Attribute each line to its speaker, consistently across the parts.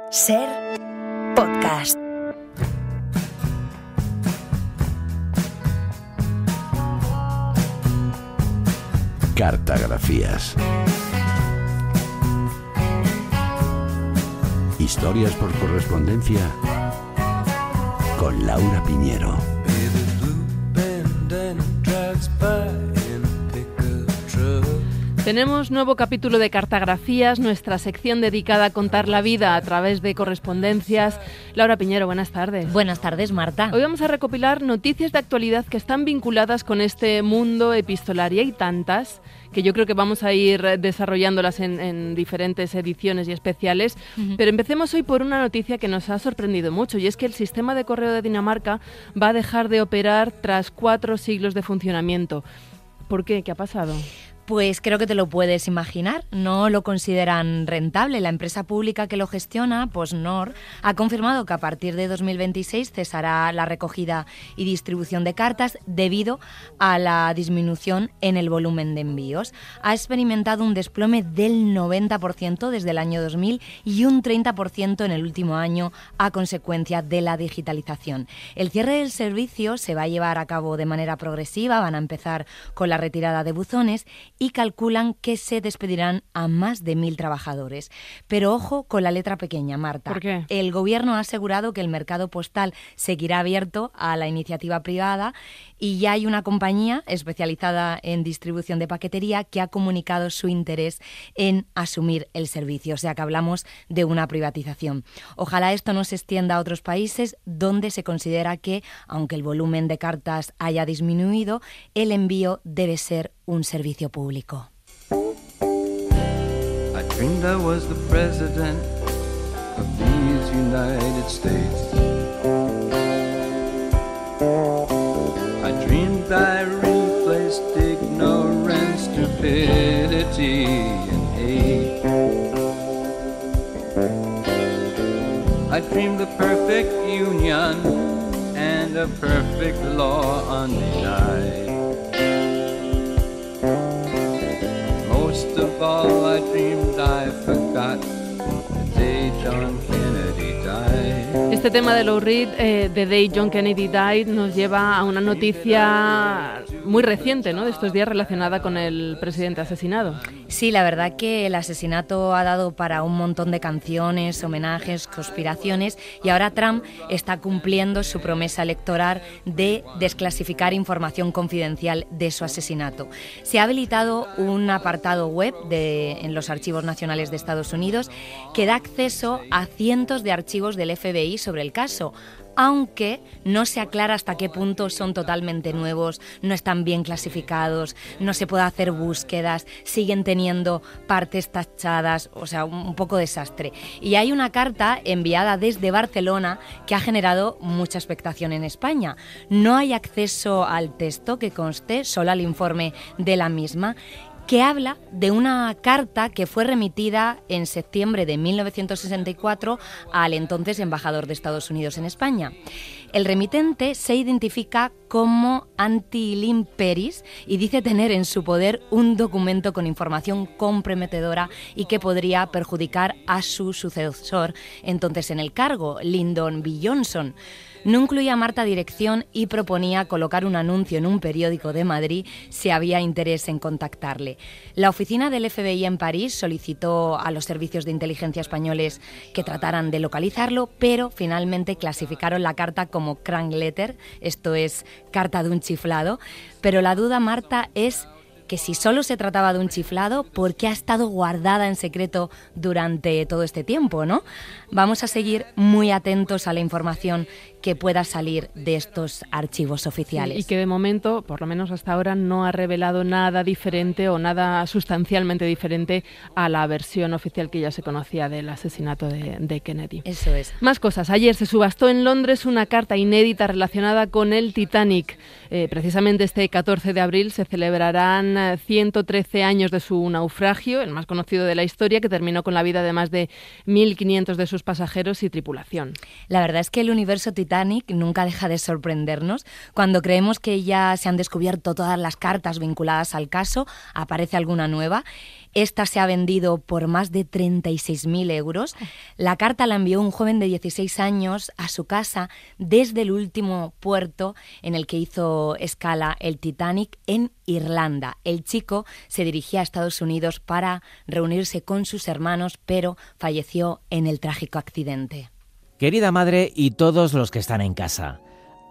Speaker 1: Ser podcast.
Speaker 2: Cartagrafías. Historias por correspondencia con Laura Piñero.
Speaker 3: Tenemos nuevo capítulo de Cartagrafías, nuestra sección dedicada a contar la vida a través de correspondencias. Laura Piñero, buenas tardes.
Speaker 4: Buenas tardes, Marta.
Speaker 3: Hoy vamos a recopilar noticias de actualidad que están vinculadas con este mundo epistolar. Y hay tantas que yo creo que vamos a ir desarrollándolas en diferentes ediciones y especiales. Pero empecemos hoy por una noticia que nos ha sorprendido mucho, y es que el sistema de correo de Dinamarca va a dejar de operar tras 4 siglos de funcionamiento. ¿Por qué? ¿Qué ha pasado?
Speaker 4: Pues creo que te lo puedes imaginar, no lo consideran rentable. La empresa pública que lo gestiona, PostNord, ha confirmado que a partir de 2026 cesará la recogida y distribución de cartas debido a la disminución en el volumen de envíos. Ha experimentado un desplome del 90% desde el año 2000 y un 30% en el último año a consecuencia de la digitalización. El cierre del servicio se va a llevar a cabo de manera progresiva, van a empezar con la retirada de buzones y calculan que se despedirán a más de 1.000 trabajadores. Pero ojo con la letra pequeña, Marta.
Speaker 3: ¿Por qué?
Speaker 4: El gobierno ha asegurado que el mercado postal seguirá abierto a la iniciativa privada y ya hay una compañía especializada en distribución de paquetería que ha comunicado su interés en asumir el servicio. O sea que hablamos de una privatización. Ojalá esto no se extienda a otros países donde se considera que, aunque el volumen de cartas haya disminuido, el envío debe ser un servicio público.
Speaker 5: I dreamed I was the president of these United States. I dreamed I replaced ignorance, stupidity and hate. I dreamed the perfect union and a perfect law undenied. Most of all, I dreamed I forgot the day John Kennedy died.
Speaker 3: Este tema de Lou Reed, The Day John Kennedy Died, nos lleva a una noticia muy reciente, ¿no?, de estos días relacionada con el presidente asesinado.
Speaker 4: Sí, la verdad que el asesinato ha dado para un montón de canciones, homenajes, conspiraciones, y ahora Trump está cumpliendo su promesa electoral de desclasificar información confidencial de su asesinato. Se ha habilitado un apartado web en los archivos nacionales de Estados Unidos que da acceso a cientos de archivos del FBI sobre el caso, aunque no se aclara hasta qué punto son totalmente nuevos, no están bien clasificados, no se puede hacer búsquedas, siguen teniendo partes tachadas, o sea, un poco desastre. Y hay una carta enviada desde Barcelona que ha generado mucha expectación en España. No hay acceso al texto que conste, solo al informe de la misma, que habla de una carta que fue remitida en septiembre de 1964 al entonces embajador de Estados Unidos en España. El remitente se identifica como Antti Peris y dice tener en su poder un documento con información comprometedora y que podría perjudicar a su sucesor entonces en el cargo, Lyndon B. Johnson. No incluía Marta dirección y proponía colocar un anuncio en un periódico de Madrid si había interés en contactarle. La oficina del FBI en París solicitó a los servicios de inteligencia españoles que trataran de localizarlo, pero finalmente clasificaron la carta como crank letter, esto es, carta de un chiflado. Pero la duda, Marta, es que si solo se trataba de un chiflado, ¿por qué ha estado guardada en secreto durante todo este tiempo, no? Vamos a seguir muy atentos a la información que pueda salir de estos archivos oficiales.
Speaker 3: Y que de momento, por lo menos hasta ahora, no ha revelado nada diferente o nada sustancialmente diferente a la versión oficial que ya se conocía del asesinato de Kennedy.
Speaker 4: Eso es.
Speaker 3: Más cosas. Ayer se subastó en Londres una carta inédita relacionada con el Titanic. Precisamente este 14 de abril se celebrarán 113 años de su naufragio, el más conocido de la historia, que terminó con la vida de más de 1.500 de sus pasajeros y tripulación.
Speaker 4: La verdad es que el universo Titanic Titanic nunca deja de sorprendernos. Cuando creemos que ya se han descubierto todas las cartas vinculadas al caso, aparece alguna nueva. Esta se ha vendido por más de 36.000 euros. La carta la envió un joven de 16 años a su casa desde el último puerto en el que hizo escala el Titanic, en Irlanda. El chico se dirigía a Estados Unidos para reunirse con sus hermanos, pero falleció en el trágico accidente.
Speaker 6: Querida madre y todos los que están en casa,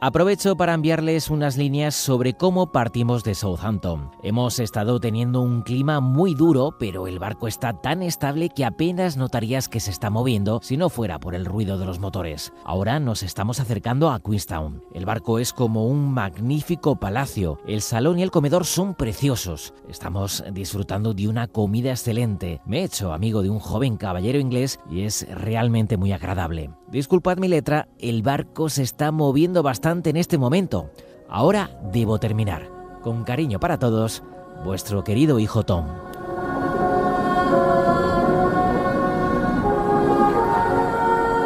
Speaker 6: aprovecho para enviarles unas líneas sobre cómo partimos de Southampton. Hemos estado teniendo un clima muy duro, pero el barco está tan estable que apenas notarías que se está moviendo si no fuera por el ruido de los motores. Ahora nos estamos acercando a Queenstown. El barco es como un magnífico palacio. El salón y el comedor son preciosos. Estamos disfrutando de una comida excelente. Me he hecho amigo de un joven caballero inglés y es realmente muy agradable. Disculpad mi letra, el barco se está moviendo bastante en este momento. Ahora debo terminar. Con cariño para todos, vuestro querido hijo Tom.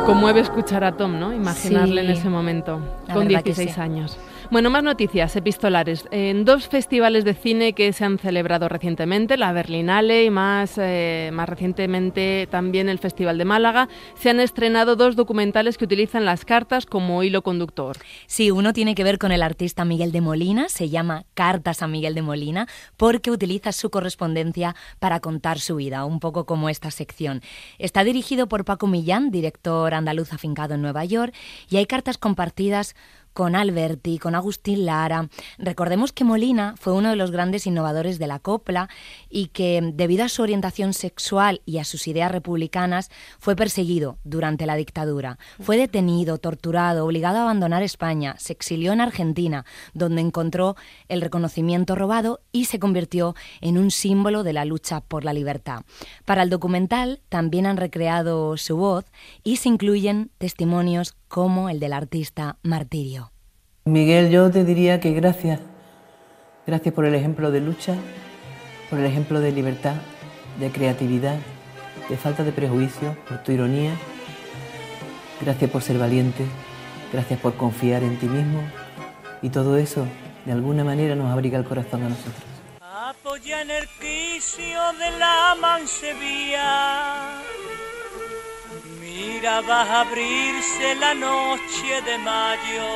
Speaker 3: Conmueve escuchar a Tom, ¿no? Imaginarle
Speaker 4: Sí,
Speaker 3: en ese momento,
Speaker 4: la
Speaker 3: con
Speaker 4: verdad que
Speaker 3: 16
Speaker 4: sí.
Speaker 3: años. Bueno, más noticias epistolares. En 2 festivales de cine que se han celebrado recientemente, la Berlinale y más recientemente también el Festival de Málaga, se han estrenado 2 documentales que utilizan las cartas como hilo conductor.
Speaker 4: Sí, uno tiene que ver con el artista Miguel de Molina, se llama Cartas a Miguel de Molina, porque utiliza su correspondencia para contar su vida, un poco como esta sección. Está dirigido por Paco Millán, director andaluz afincado en Nueva York, y hay cartas compartidas con Alberti, con Agustín Lara. Recordemos que Molina fue uno de los grandes innovadores de la copla y que, debido a su orientación sexual y a sus ideas republicanas, fue perseguido durante la dictadura. Fue detenido, torturado, obligado a abandonar España, se exilió en Argentina, donde encontró el reconocimiento robado y se convirtió en un símbolo de la lucha por la libertad. Para el documental también han recreado su voz y se incluyen testimonios como el del artista Martirio.
Speaker 7: Miguel, yo te diría que gracias por el ejemplo de lucha, por el ejemplo de libertad, de creatividad, de falta de prejuicio, por tu ironía. Gracias por ser valiente, gracias por confiar en ti mismo y todo eso de alguna manera nos abriga el corazón a nosotros.
Speaker 8: Apoya en el quicio de la mancebía. Mira, va a abrirse la noche de mayo.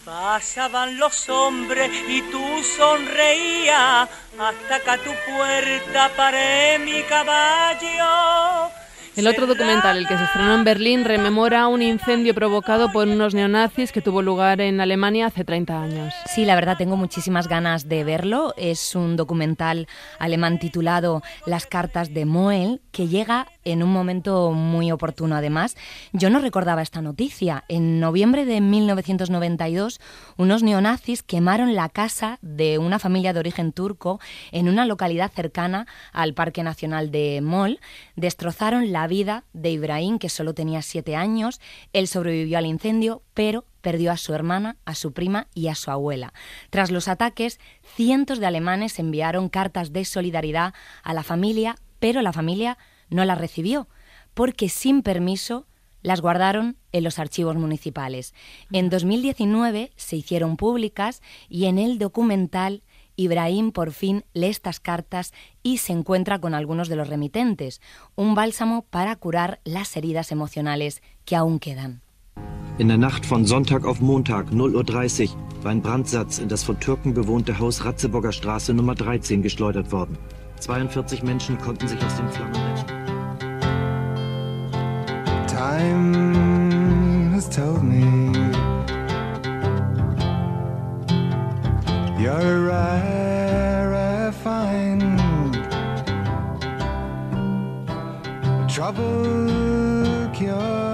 Speaker 8: Pasaban los hombres y tú sonreías hasta que a tu puerta paré mi caballo.
Speaker 3: El otro documental, el que se estrenó en Berlín, rememora un incendio provocado por unos neonazis que tuvo lugar en Alemania hace 30 años.
Speaker 4: Sí, la verdad tengo muchísimas ganas de verlo. Es un documental alemán titulado Las cartas de Moel, que llega en un momento muy oportuno además. Yo no recordaba esta noticia. En noviembre de 1992, unos neonazis quemaron la casa de una familia de origen turco en una localidad cercana al Parque Nacional de Moel. Destrozaron la vida de Ibrahim, que solo tenía 7 años. Él sobrevivió al incendio, pero perdió a su hermana, a su prima y a su abuela. Tras los ataques, cientos de alemanes enviaron cartas de solidaridad a la familia, pero la familia no las recibió, porque sin permiso las guardaron en los archivos municipales. En 2019 se hicieron públicas y en el documental Ibrahim por fin lee estas cartas y se encuentra con algunos de los remitentes, un bálsamo para curar las heridas emocionales que aún quedan.
Speaker 9: In der Nacht von Sonntag auf Montag, 0:30 Uhr, war ein Brandsatz in das von Türken bewohnte Haus Ratzeburger Straße Nummer 13 geschleudert worden. 42 Menschen konnten sich aus den Flammen retten.
Speaker 10: Time has told me you're rare, fine trouble cure.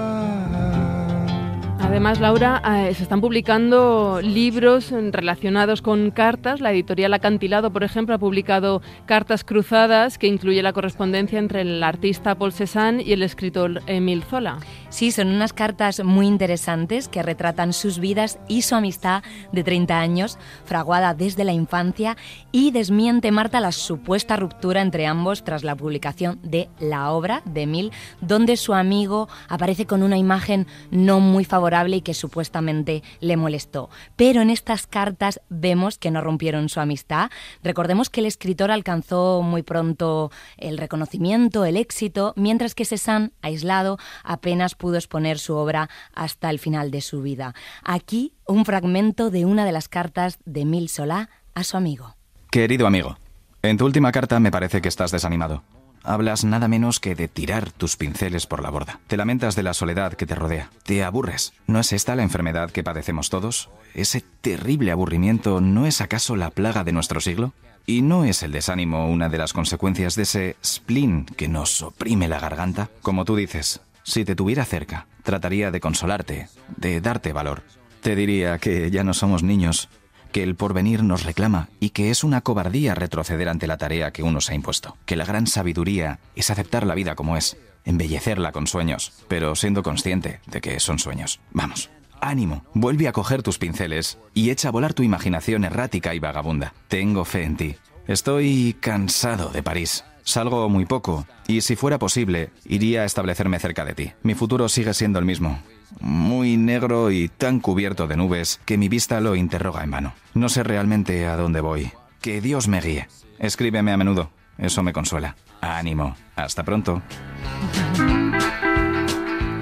Speaker 3: Además, Laura, se están publicando libros relacionados con cartas. La editorial Acantilado, por ejemplo, ha publicado Cartas cruzadas, que incluye la correspondencia entre el artista Paul Cézanne y el escritor Émile Zola.
Speaker 4: Sí, son unas cartas muy interesantes que retratan sus vidas y su amistad de 30 años, fraguada desde la infancia, y desmiente, Marta, la supuesta ruptura entre ambos tras la publicación de la obra de Émile, donde su amigo aparece con una imagen no muy favorable y que supuestamente le molestó. Pero en estas cartas vemos que no rompieron su amistad. Recordemos que el escritor alcanzó muy pronto el reconocimiento, el éxito, mientras que Cézanne, aislado, apenas pudo exponer su obra hasta el final de su vida. Aquí un fragmento de una de las cartas de Émile Zola a su amigo.
Speaker 11: Querido amigo, en tu última carta me parece que estás desanimado. Hablas nada menos que de tirar tus pinceles por la borda. Te lamentas de la soledad que te rodea. Te aburres. ¿No es esta la enfermedad que padecemos todos? ¿Ese terrible aburrimiento no es acaso la plaga de nuestro siglo? ¿Y no es el desánimo una de las consecuencias de ese spleen que nos oprime la garganta? Como tú dices, si te tuviera cerca, trataría de consolarte, de darte valor. Te diría que ya no somos niños, que el porvenir nos reclama y que es una cobardía retroceder ante la tarea que uno se ha impuesto. Que la gran sabiduría es aceptar la vida como es, embellecerla con sueños, pero siendo consciente de que son sueños. Vamos, ánimo, vuelve a coger tus pinceles y echa a volar tu imaginación errática y vagabunda. Tengo fe en ti. Estoy cansado de París. Salgo muy poco y, si fuera posible, iría a establecerme cerca de ti. Mi futuro sigue siendo el mismo. Muy negro y tan cubierto de nubes que mi vista lo interroga en vano. No sé realmente a dónde voy. Que Dios me guíe. Escríbeme a menudo. Eso me consuela. Ánimo. Hasta pronto.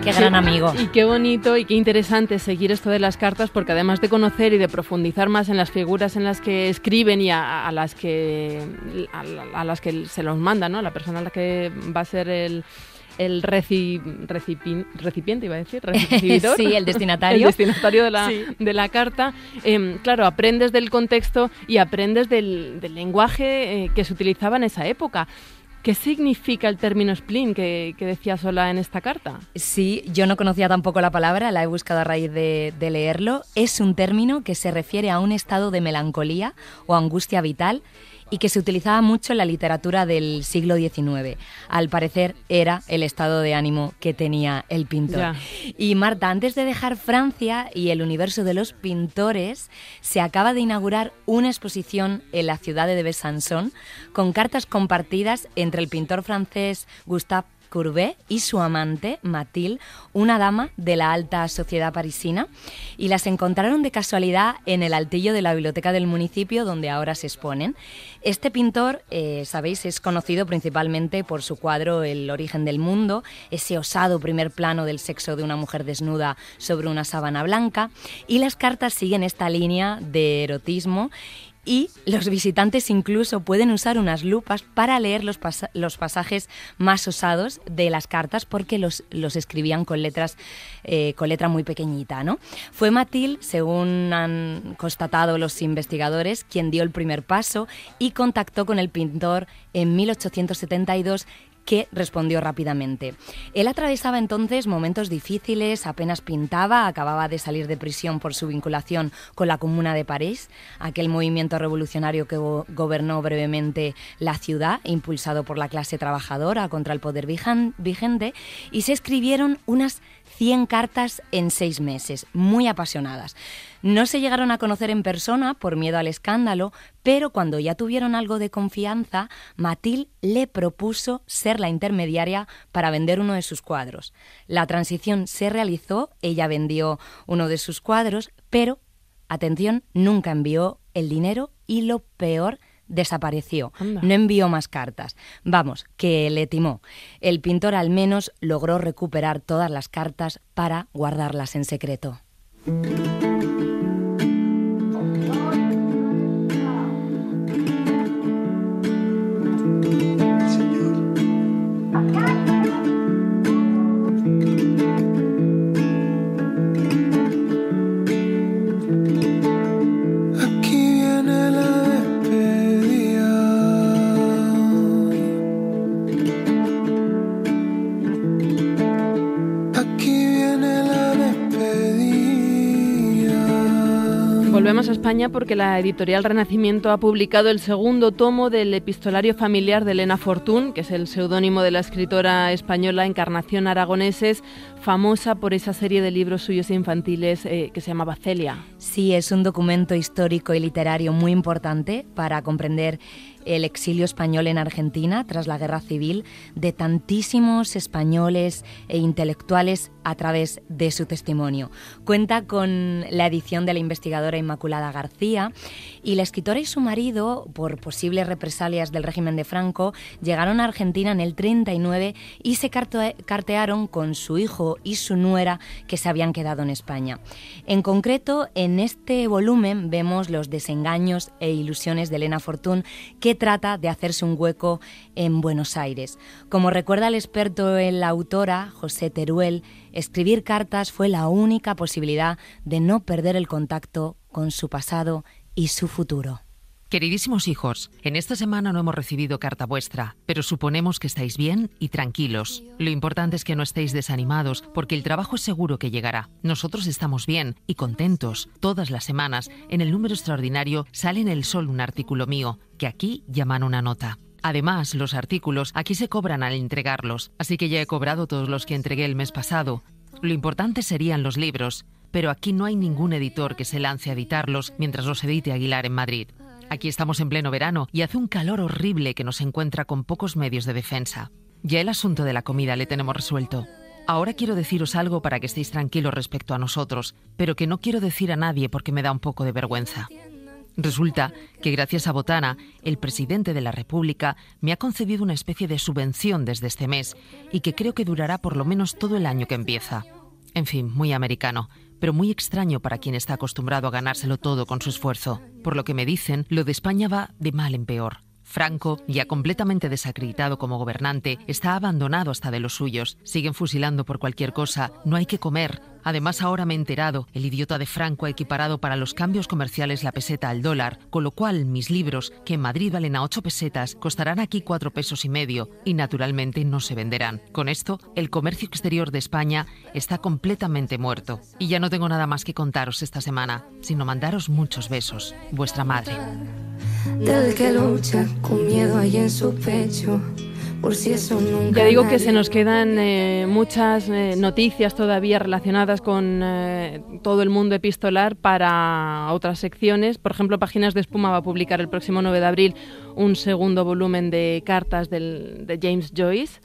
Speaker 4: Qué gran amigo.
Speaker 3: Y qué bonito y qué interesante seguir esto de las cartas, porque además de conocer y de profundizar más en las figuras en las que escriben y a las que se los manda, ¿no? La persona a la que va a ser el recipiente, iba a decir, recibidor.
Speaker 4: Sí, el destinatario.
Speaker 3: El destinatario de la carta. Claro, aprendes del contexto y aprendes del lenguaje que se utilizaba en esa época. ¿Qué significa el término spleen que decía Zola en esta carta?
Speaker 4: Sí, yo no conocía tampoco la palabra, la he buscado a raíz de leerlo. Es un término que se refiere a un estado de melancolía o angustia vital y que se utilizaba mucho en la literatura del siglo XIX. Al parecer era el estado de ánimo que tenía el pintor.
Speaker 3: Ya.
Speaker 4: Y Marta, antes de dejar Francia y el universo de los pintores, se acaba de inaugurar una exposición en la ciudad de Besançon con cartas compartidas entre el pintor francés Gustave Courbet y su amante, Mathilde, una dama de la alta sociedad parisina, y las encontraron de casualidad en el altillo de la biblioteca del municipio donde ahora se exponen. Este pintor, sabéis, es conocido principalmente por su cuadro El origen del mundo, ese osado primer plano del sexo de una mujer desnuda sobre una sábana blanca, y las cartas siguen esta línea de erotismo. Y los visitantes incluso pueden usar unas lupas para leer los pasajes más osados de las cartas, porque los escribían con letra muy pequeñita, ¿no? Fue Mathilde, según han constatado los investigadores, quien dio el primer paso y contactó con el pintor en 1872, que respondió rápidamente. Él atravesaba entonces momentos difíciles, apenas pintaba, acababa de salir de prisión por su vinculación con la Comuna de París, aquel movimiento revolucionario que gobernó brevemente la ciudad, impulsado por la clase trabajadora contra el poder vigente, y se escribieron unas 100 cartas en 6 meses, muy apasionadas. No se llegaron a conocer en persona por miedo al escándalo, pero cuando ya tuvieron algo de confianza, Mathilde le propuso ser la intermediaria para vender uno de sus cuadros. La transición se realizó, ella vendió uno de sus cuadros, pero, atención, nunca envió el dinero y, lo peor, desapareció.
Speaker 3: Anda.
Speaker 4: No envió más cartas. Vamos, que le timó. El pintor al menos logró recuperar todas las cartas para guardarlas en secreto.
Speaker 10: Aquí viene la despedida.
Speaker 3: volvemos a España porque la editorial Renacimiento ha publicado el segundo tomo del epistolario familiar de Elena Fortún, que es el seudónimo de la escritora española Encarnación Aragoneses, famosa por esa serie de libros suyos infantiles que se llamaba Celia.
Speaker 4: Sí, es un documento histórico y literario muy importante para comprender el exilio español en Argentina tras la Guerra Civil de tantísimos españoles e intelectuales a través de su testimonio. Cuenta con la edición de la investigadora Inmaculada García, y la escritora y su marido, por posibles represalias del régimen de Franco, llegaron a Argentina en el 39 y se cartearon con su hijo y su nuera que se habían quedado en España. En concreto, en este volumen vemos los desengaños e ilusiones de Elena Fortún, que trata de hacerse un hueco en Buenos Aires. Como recuerda el experto en la autora, José Teruel, escribir cartas fue la única posibilidad de no perder el contacto con su pasado y su futuro.
Speaker 12: Queridísimos hijos, en esta semana no hemos recibido carta vuestra, pero suponemos que estáis bien y tranquilos. Lo importante es que no estéis desanimados, porque el trabajo es seguro que llegará. Nosotros estamos bien y contentos. Todas las semanas, en el número extraordinario, sale en El Sol un artículo mío, que aquí llaman una nota. Además, los artículos aquí se cobran al entregarlos, así que ya he cobrado todos los que entregué el mes pasado. Lo importante serían los libros, pero aquí no hay ningún editor que se lance a editarlos mientras los edite Aguilar en Madrid. Aquí estamos en pleno verano y hace un calor horrible que nos encuentra con pocos medios de defensa. Ya el asunto de la comida le tenemos resuelto. Ahora quiero deciros algo para que estéis tranquilos respecto a nosotros, pero que no quiero decir a nadie porque me da un poco de vergüenza. Resulta que gracias a Botana, el presidente de la República me ha concedido una especie de subvención desde este mes y que creo que durará por lo menos todo el año que empieza. En fin, muy americano, pero muy extraño para quien está acostumbrado a ganárselo todo con su esfuerzo. Por lo que me dicen, lo de España va de mal en peor. Franco, ya completamente desacreditado como gobernante, está abandonado hasta de los suyos. Siguen fusilando por cualquier cosa, no hay que comer. Además, ahora me he enterado, el idiota de Franco ha equiparado para los cambios comerciales la peseta al dólar, con lo cual mis libros, que en Madrid valen a 8 pesetas, costarán aquí 4,5 pesos y naturalmente no se venderán. Con esto, el comercio exterior de España está completamente muerto. Y ya no tengo nada más que contaros esta semana, sino mandaros muchos besos. Vuestra madre.
Speaker 13: Del que lucha con miedo ahí en su pecho. Por si eso nunca.
Speaker 3: Ya digo que se nos quedan muchas noticias todavía relacionadas con todo el mundo epistolar para otras secciones. Por ejemplo, Páginas de Espuma va a publicar el próximo 9 de abril un segundo volumen de cartas de James Joyce.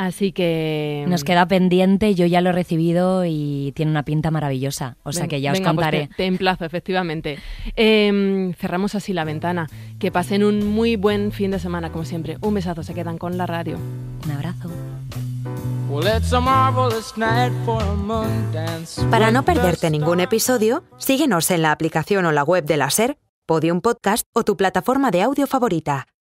Speaker 3: Así que
Speaker 4: nos queda pendiente, yo ya lo he recibido y tiene una pinta maravillosa, o sea que ya os contaré.
Speaker 3: Pues te emplazo, efectivamente. Cerramos así la ventana. Que pasen un muy buen fin de semana, como siempre. Un besazo, se quedan con la radio.
Speaker 4: Un abrazo.
Speaker 1: Para no perderte ningún episodio, síguenos en la aplicación o la web de la SER, Podium Podcast o tu plataforma de audio favorita.